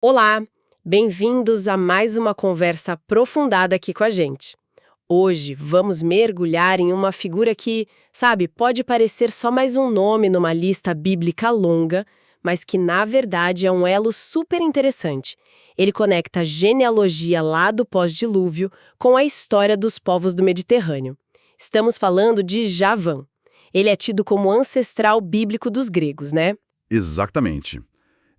Olá, bem-vindos a mais uma conversa aprofundada aqui com a gente. Hoje vamos mergulhar em uma figura que, sabe, pode parecer só mais um nome numa lista bíblica longa, mas que na verdade é um elo super interessante. Ele conecta a genealogia lá do pós-dilúvio com a história dos povos do Mediterrâneo. Estamos falando de Javã. Ele é tido como ancestral bíblico dos gregos, né? Exatamente.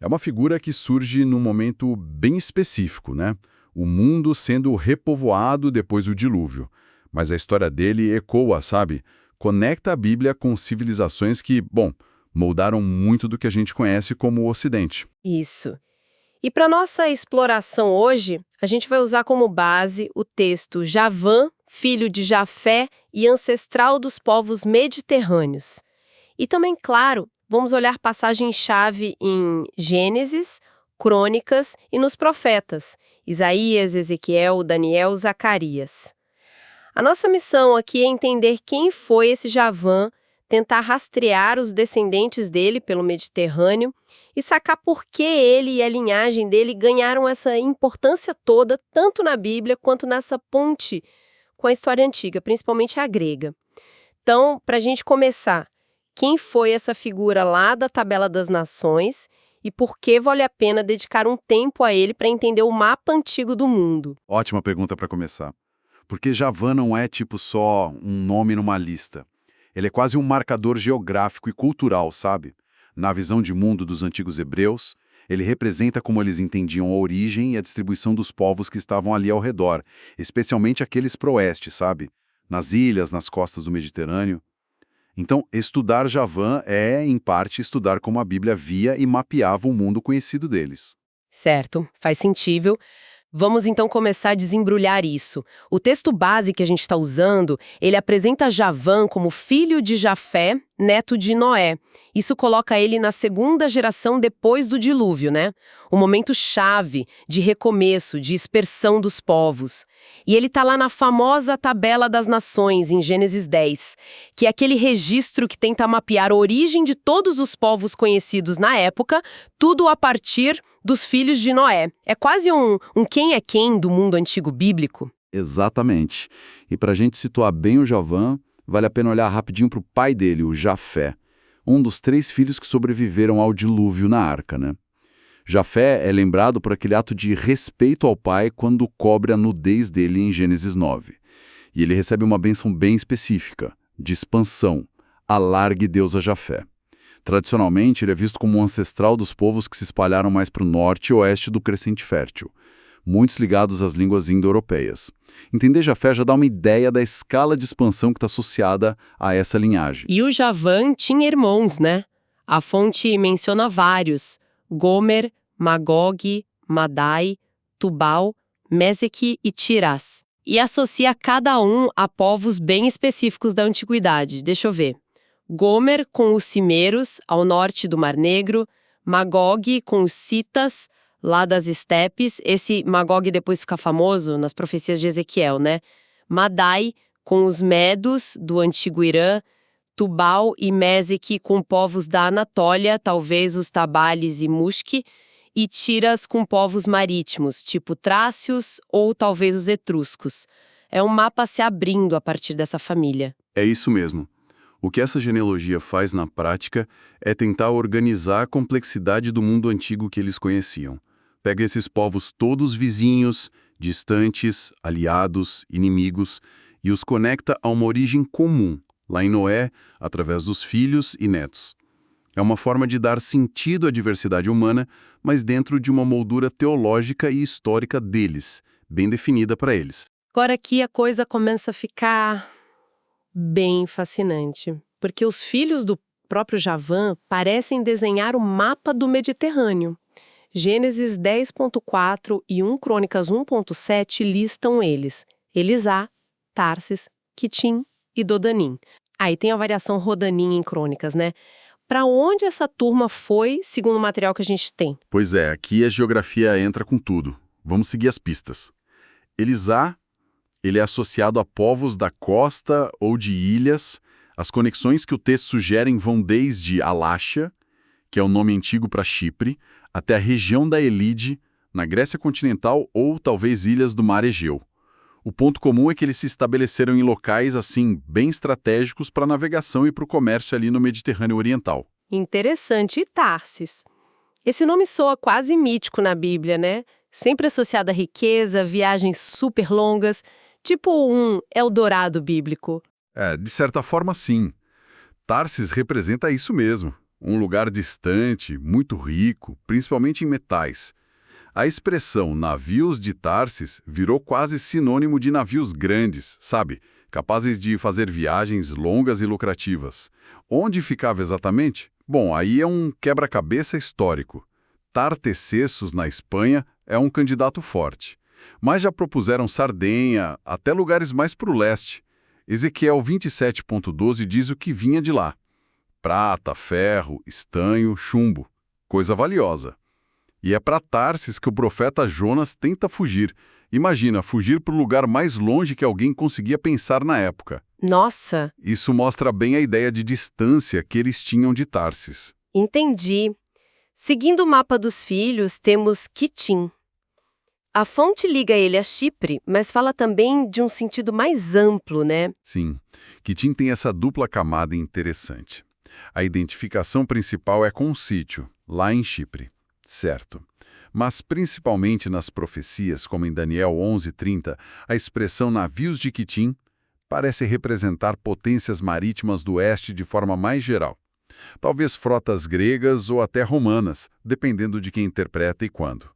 É uma figura que surge num momento bem específico, né? O mundo sendo repovoado depois do dilúvio. Mas a história dele ecoa, sabe? Conecta a Bíblia com civilizações que, bom, moldaram muito do que a gente conhece como o Ocidente. Isso. E para nossa exploração hoje, a gente vai usar como base o texto Javã, filho de Jafé e ancestral dos povos mediterrâneos. E também, claro, vamos olhar passagem-chave em Gênesis, Crônicas e nos profetas, Isaías, Ezequiel, Daniel, Zacarias. A nossa missão aqui é entender quem foi esse Javã, tentar rastrear os descendentes dele pelo Mediterrâneo e sacar por que ele e a linhagem dele ganharam essa importância toda, tanto na Bíblia quanto nessa ponte com a história antiga, principalmente a grega. Então, para a gente começar, quem foi essa figura lá da Tabela das Nações e por que vale a pena dedicar um tempo a ele para entender o mapa antigo do mundo? Ótima pergunta para começar. Porque Javã não é tipo só um nome numa lista. Ele é quase um marcador geográfico e cultural, sabe? Na visão de mundo dos antigos hebreus, ele representa como eles entendiam a origem e a distribuição dos povos que estavam ali ao redor, especialmente aqueles pro oeste, sabe? Nas ilhas, nas costas do Mediterrâneo. Então, estudar Javã é, em parte, estudar como a Bíblia via e mapeava o mundo conhecido deles. Certo, faz sentido. Vamos então começar a desembrulhar isso. O texto base que a gente está usando, ele apresenta Javã como filho de Jafé, neto de Noé. Isso coloca ele na segunda geração depois do dilúvio, né? O momento chave de recomeço, de dispersão dos povos. E ele está lá na famosa Tabela das Nações, em Gênesis 10, que é aquele registro que tenta mapear a origem de todos os povos conhecidos na época, tudo a partir dos filhos de Noé. É quase um quem é quem do mundo antigo bíblico. Exatamente. E para a gente situar bem o Javã, vale a pena olhar rapidinho para o pai dele, o Jafé, um dos 3 filhos que sobreviveram ao dilúvio na arca, né? Jafé é lembrado por aquele ato de respeito ao pai quando cobre a nudez dele em Gênesis 9. E ele recebe uma bênção bem específica, de expansão. Alargue Deus a Jafé. Tradicionalmente, ele é visto como um ancestral dos povos que se espalharam mais para o norte e oeste do Crescente Fértil, muitos ligados às línguas indo-europeias. Entender Jafé já dá uma ideia da escala de expansão que está associada a essa linhagem. E o Javã tinha irmãos, né? A fonte menciona vários: Gomer, Magog, Madai, Tubal, Meseque e Tirás. E associa cada um a povos bem específicos da antiguidade. Deixa eu ver. Gomer com os cimeros, ao norte do Mar Negro, Magog com os citas, lá das estepes. Esse Magog depois fica famoso nas profecias de Ezequiel, né? Madai com os medos, do antigo Irã, Tubal e Meseque com povos da Anatólia, talvez os Tabales e Mushki, e Tiras com povos marítimos, tipo Trácios ou talvez os etruscos. É um mapa se abrindo a partir dessa família. É isso mesmo. O que essa genealogia faz na prática é tentar organizar a complexidade do mundo antigo que eles conheciam. Pega esses povos todos vizinhos, distantes, aliados, inimigos, e os conecta a uma origem comum, lá em Noé, através dos filhos e netos. É uma forma de dar sentido à diversidade humana, mas dentro de uma moldura teológica e histórica deles, bem definida para eles. Agora aqui a coisa começa a ficar bem fascinante, porque os filhos do próprio Javã parecem desenhar o mapa do Mediterrâneo. Gênesis 10.4 e 1 Crônicas 1.7 listam eles: Elisá, Tarsis, Quitim e Dodanim. Aí tem a variação Rodanim em Crônicas, né? Para onde essa turma foi, segundo o material que a gente tem? Pois é, aqui a geografia entra com tudo. Vamos seguir as pistas. Elisá, ele é associado a povos da costa ou de ilhas. As conexões que o texto sugere vão desde Aláxia, que é o nome antigo para Chipre, até a região da Elide, na Grécia continental ou talvez ilhas do Mar Egeu. O ponto comum é que eles se estabeleceram em locais, assim, bem estratégicos para a navegação e para o comércio ali no Mediterrâneo Oriental. Interessante. E Tarsis? Esse nome soa quase mítico na Bíblia, né? Sempre associado à riqueza, viagens super longas, tipo um Eldorado bíblico. De certa forma, sim. Tarsis representa isso mesmo. Um lugar distante, muito rico, principalmente em metais. A expressão navios de Tarsis virou quase sinônimo de navios grandes, sabe? Capazes de fazer viagens longas e lucrativas. Onde ficava exatamente? Bom, aí é um quebra-cabeça histórico. Tartessos, na Espanha, é um candidato forte. Mas já propuseram Sardenha, até lugares mais para o leste. Ezequiel 27.12 diz o que vinha de lá. Prata, ferro, estanho, chumbo. Coisa valiosa. E é para Tarsis que o profeta Jonas tenta fugir. Imagina, fugir para o lugar mais longe que alguém conseguia pensar na época. Nossa! Isso mostra bem a ideia de distância que eles tinham de Tarsis. Entendi. Seguindo o mapa dos filhos, temos Quitim. A fonte liga ele a Chipre, mas fala também de um sentido mais amplo, né? Sim, Quitim tem essa dupla camada interessante. A identificação principal é com o sítio, lá em Chipre. Certo. Mas principalmente nas profecias, como em Daniel 11:30, a expressão navios de Quitim parece representar potências marítimas do oeste de forma mais geral. Talvez frotas gregas ou até romanas, dependendo de quem interpreta e quando.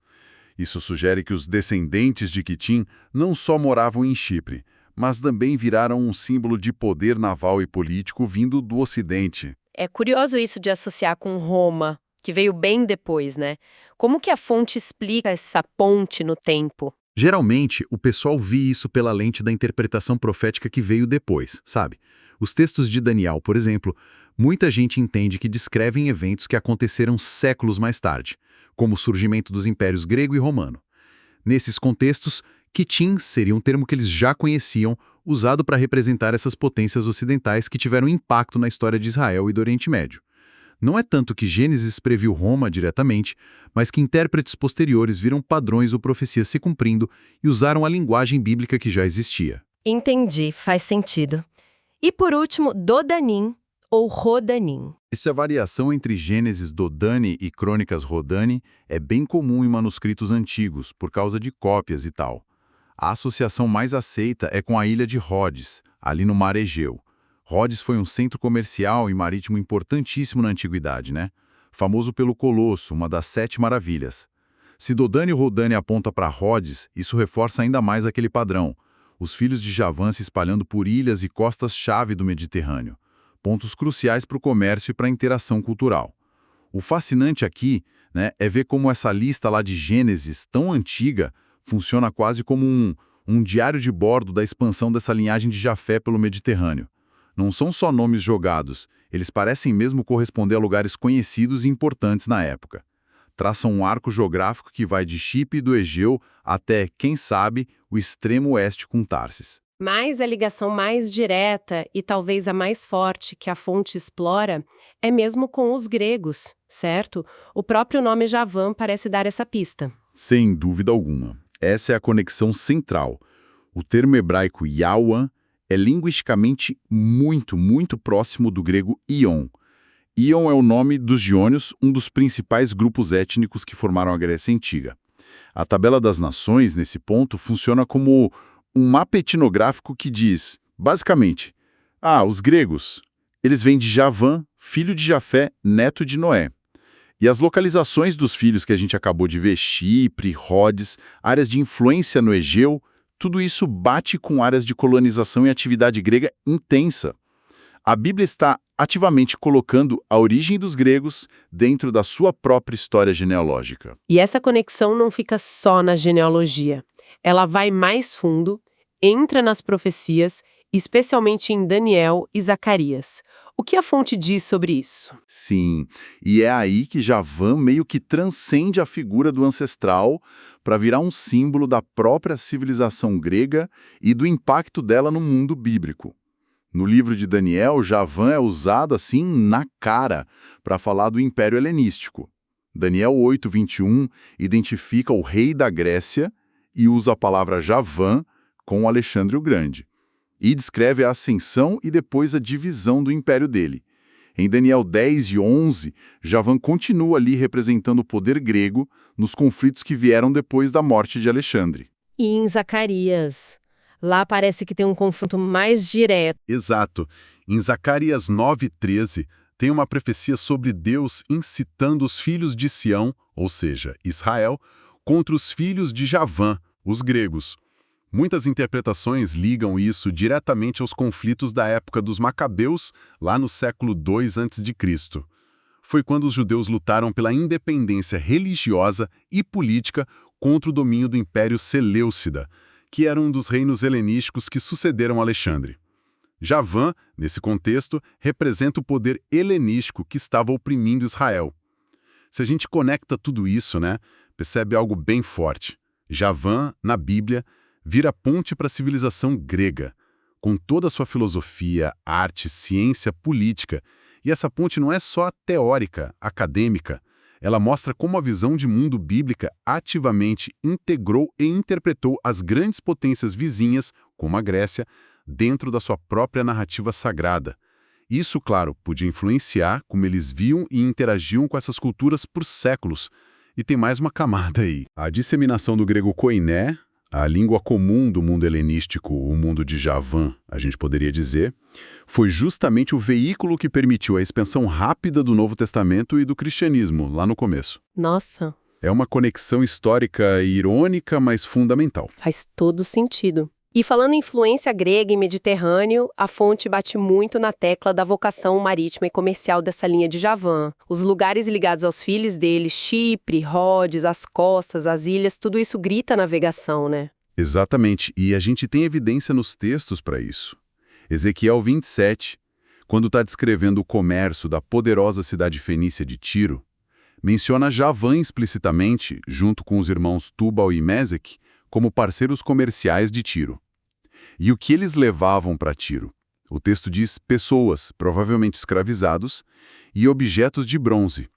Isso sugere que os descendentes de Quitim não só moravam em Chipre, mas também viraram um símbolo de poder naval e político vindo do Ocidente. É curioso isso de associar com Roma, que veio bem depois, né? Como que a fonte explica essa ponte no tempo? Geralmente, o pessoal vê isso pela lente da interpretação profética que veio depois, sabe? Os textos de Daniel, por exemplo, muita gente entende que descrevem eventos que aconteceram séculos mais tarde, como o surgimento dos impérios grego e romano. Nesses contextos, Quitim seria um termo que eles já conheciam, usado para representar essas potências ocidentais que tiveram impacto na história de Israel e do Oriente Médio. Não é tanto que Gênesis previu Roma diretamente, mas que intérpretes posteriores viram padrões ou profecias se cumprindo e usaram a linguagem bíblica que já existia. Entendi, faz sentido. E por último, Dodanim ou Rodanim. Essa variação entre Gênesis Dodani e Crônicas Rodani é bem comum em manuscritos antigos, por causa de cópias e tal. A associação mais aceita é com a ilha de Rhodes, ali no Mar Egeu. Rhodes foi um centro comercial e marítimo importantíssimo na antiguidade, né? Famoso pelo Colosso, uma das 7 maravilhas. Se Dodani e Rodani aponta para Rhodes, isso reforça ainda mais aquele padrão. Os filhos de Javã se espalhando por ilhas e costas-chave do Mediterrâneo. Pontos cruciais para o comércio e para a interação cultural. O fascinante aqui, né, é ver como essa lista lá de Gênesis, tão antiga, funciona quase como um diário de bordo da expansão dessa linhagem de Jafé pelo Mediterrâneo. Não são só nomes jogados, eles parecem mesmo corresponder a lugares conhecidos e importantes na época. Traçam um arco geográfico que vai de Chipre do Egeu até, quem sabe, o extremo oeste com Tarsis. Mas a ligação mais direta e talvez a mais forte que a fonte explora é mesmo com os gregos, certo? O próprio nome Javã parece dar essa pista. Sem dúvida alguma. Essa é a conexão central. O termo hebraico Yahuwah é linguisticamente muito próximo do grego Ion. Ion é o nome dos jônios, um dos principais grupos étnicos que formaram a Grécia Antiga. A tabela das nações, nesse ponto, funciona como um mapa etnográfico que diz, basicamente, os gregos, eles vêm de Javã, filho de Jafé, neto de Noé. E as localizações dos filhos que a gente acabou de ver, Chipre, Rhodes, áreas de influência no Egeu, tudo isso bate com áreas de colonização e atividade grega intensa. A Bíblia está ativamente colocando a origem dos gregos dentro da sua própria história genealógica. E essa conexão não fica só na genealogia. Ela vai mais fundo, entra nas profecias, especialmente em Daniel e Zacarias. O que a fonte diz sobre isso? Sim, e é aí que Javã meio que transcende a figura do ancestral para virar um símbolo da própria civilização grega e do impacto dela no mundo bíblico. No livro de Daniel, Javã é usado assim na cara para falar do Império Helenístico. Daniel 8:21 identifica o rei da Grécia e usa a palavra Javã com Alexandre o Grande. E descreve a ascensão e depois a divisão do império dele. Em Daniel 10:11, Javã continua ali representando o poder grego nos conflitos que vieram depois da morte de Alexandre. E em Zacarias, lá parece que tem um confronto mais direto. Exato. Em Zacarias 9:13, tem uma profecia sobre Deus incitando os filhos de Sião, ou seja, Israel, contra os filhos de Javã, os gregos. Muitas interpretações ligam isso diretamente aos conflitos da época dos Macabeus, lá no século II a.C. Foi quando os judeus lutaram pela independência religiosa e política contra o domínio do Império Seleucida, que era um dos reinos helenísticos que sucederam Alexandre. Javã, nesse contexto, representa o poder helenístico que estava oprimindo Israel. Se a gente conecta tudo isso, percebe algo bem forte. Javã, na Bíblia, vira ponte para a civilização grega, com toda a sua filosofia, arte, ciência, política. E essa ponte não é só teórica, acadêmica. Ela mostra como a visão de mundo bíblica ativamente integrou e interpretou as grandes potências vizinhas, como a Grécia, dentro da sua própria narrativa sagrada. Isso, claro, podia influenciar como eles viam e interagiam com essas culturas por séculos. E tem mais uma camada aí. A disseminação do grego koiné, a língua comum do mundo helenístico, o mundo de Javã, a gente poderia dizer, foi justamente o veículo que permitiu a expansão rápida do Novo Testamento e do cristianismo, lá no começo. Nossa, É uma conexão histórica irônica, mas fundamental. faz todo sentido. E falando em influência grega e mediterrâneo, a fonte bate muito na tecla da vocação marítima e comercial dessa linha de Javã. Os lugares ligados aos filhos dele, Chipre, Rhodes, as costas, as ilhas, tudo isso grita navegação, né? Exatamente, e a gente tem evidência nos textos para isso. Ezequiel 27, quando está descrevendo o comércio da poderosa cidade fenícia de Tiro, menciona Javã explicitamente, junto com os irmãos Tubal e Meseque, como parceiros comerciais de Tiro. E o que eles levavam para Tiro? O texto diz pessoas, provavelmente escravizados, e objetos de bronze.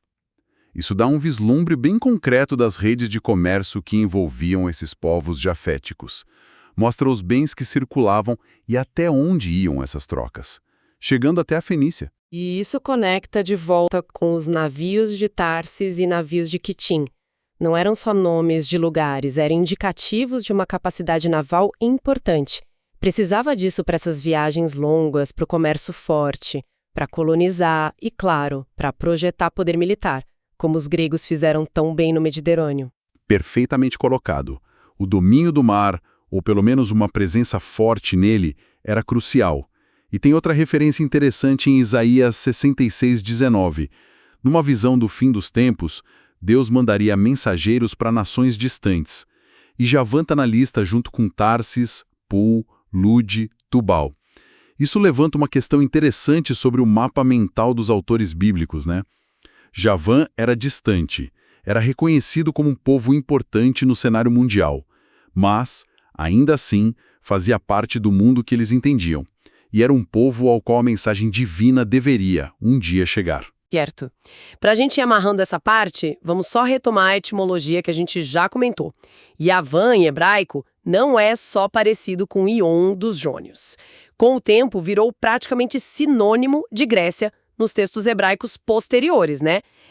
Isso dá um vislumbre bem concreto das redes de comércio que envolviam esses povos jaféticos. Mostra os bens que circulavam e até onde iam essas trocas, chegando até a Fenícia. E isso conecta de volta com os navios de Tarsis e navios de Quitim. Não eram só nomes de lugares, eram indicativos de uma capacidade naval importante. Precisava disso para essas viagens longas, para o comércio forte, para colonizar e, claro, para projetar poder militar, como os gregos fizeram tão bem no Mediterrâneo. Perfeitamente colocado. O domínio do mar, ou pelo menos uma presença forte nele, era crucial. E tem outra referência interessante em Isaías 66:19. Numa visão do fim dos tempos, Deus mandaria mensageiros para nações distantes. E Javã está na lista junto com Tarsis, Pul, Lude, Tubal. Isso levanta uma questão interessante sobre o mapa mental dos autores bíblicos, Javã era distante, era reconhecido como um povo importante no cenário mundial, mas, ainda assim, fazia parte do mundo que eles entendiam, e era um povo ao qual a mensagem divina deveria, um dia, chegar. Certo. Para a gente ir amarrando essa parte, vamos só retomar a etimologia que a gente já comentou. Yavã, em hebraico, não é só parecido com Ion dos jônios. Com o tempo, virou praticamente sinônimo de Grécia nos textos hebraicos posteriores,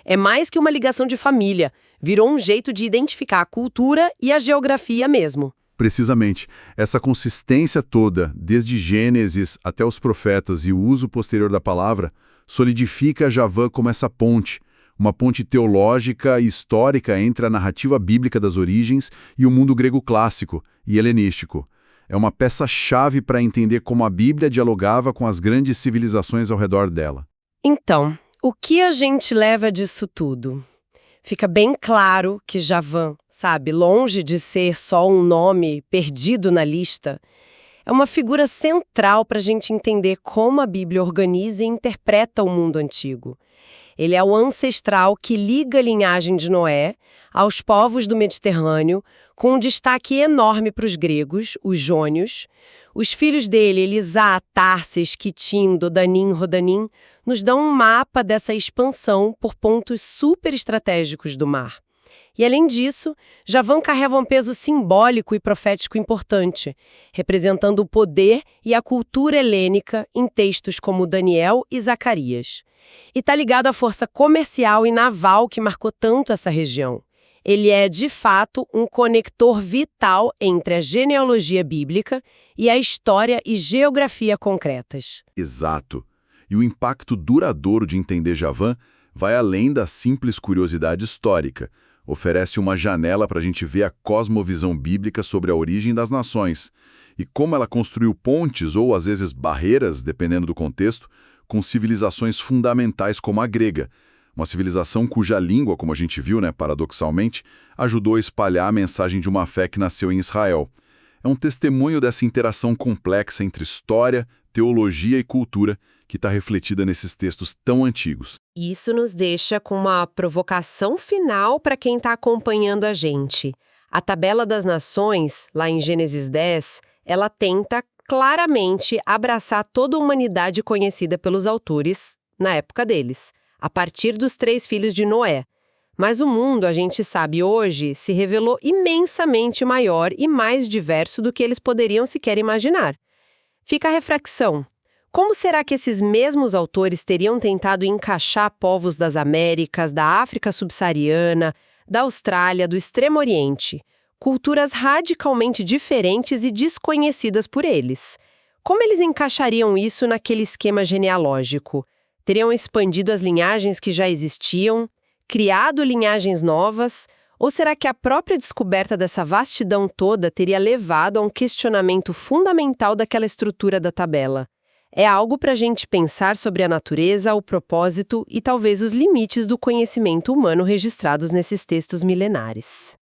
É mais que uma ligação de família, virou um jeito de identificar a cultura e a geografia mesmo. Precisamente, essa consistência toda, desde Gênesis até os profetas e o uso posterior da palavra, solidifica Javã como essa ponte, uma ponte teológica e histórica entre a narrativa bíblica das origens e o mundo grego clássico e helenístico. É uma peça-chave para entender como a Bíblia dialogava com as grandes civilizações ao redor dela. Então, o que a gente leva disso tudo? Fica bem claro que Javã, longe de ser só um nome perdido na lista, é uma figura central para a gente entender como a Bíblia organiza e interpreta o mundo antigo. Ele é o ancestral que liga a linhagem de Noé aos povos do Mediterrâneo, com um destaque enorme para os gregos, os jônios. Os filhos dele, Elisá, Tarses, Quitim, Dodanim, Rodanim, nos dão um mapa dessa expansão por pontos super estratégicos do mar. E, além disso, Javã carrega um peso simbólico e profético importante, representando o poder e a cultura helênica em textos como Daniel e Zacarias. E está ligado à força comercial e naval que marcou tanto essa região. Ele é, de fato, um conector vital entre a genealogia bíblica e a história e geografia concretas. Exato. E o impacto duradouro de entender Javã vai além da simples curiosidade histórica. Oferece uma janela para a gente ver a cosmovisão bíblica sobre a origem das nações e como ela construiu pontes ou, às vezes, barreiras, dependendo do contexto, com civilizações fundamentais como a grega. Uma civilização cuja língua, como a gente viu, paradoxalmente, ajudou a espalhar a mensagem de uma fé que nasceu em Israel. É um testemunho dessa interação complexa entre história, teologia e cultura que está refletida nesses textos tão antigos. Isso nos deixa com uma provocação final para quem está acompanhando a gente. A Tabela das Nações, lá em Gênesis 10, ela tenta claramente abraçar toda a humanidade conhecida pelos autores na época deles, a partir dos 3 filhos de Noé. Mas o mundo, a gente sabe hoje, se revelou imensamente maior e mais diverso do que eles poderiam sequer imaginar. Fica a reflexão. Como será que esses mesmos autores teriam tentado encaixar povos das Américas, da África subsaariana, da Austrália, do Extremo Oriente? Culturas radicalmente diferentes e desconhecidas por eles. Como eles encaixariam isso naquele esquema genealógico? Teriam expandido as linhagens que já existiam, criado linhagens novas, ou será que a própria descoberta dessa vastidão toda teria levado a um questionamento fundamental daquela estrutura da tabela? É algo para a gente pensar sobre a natureza, o propósito e talvez os limites do conhecimento humano registrados nesses textos milenares.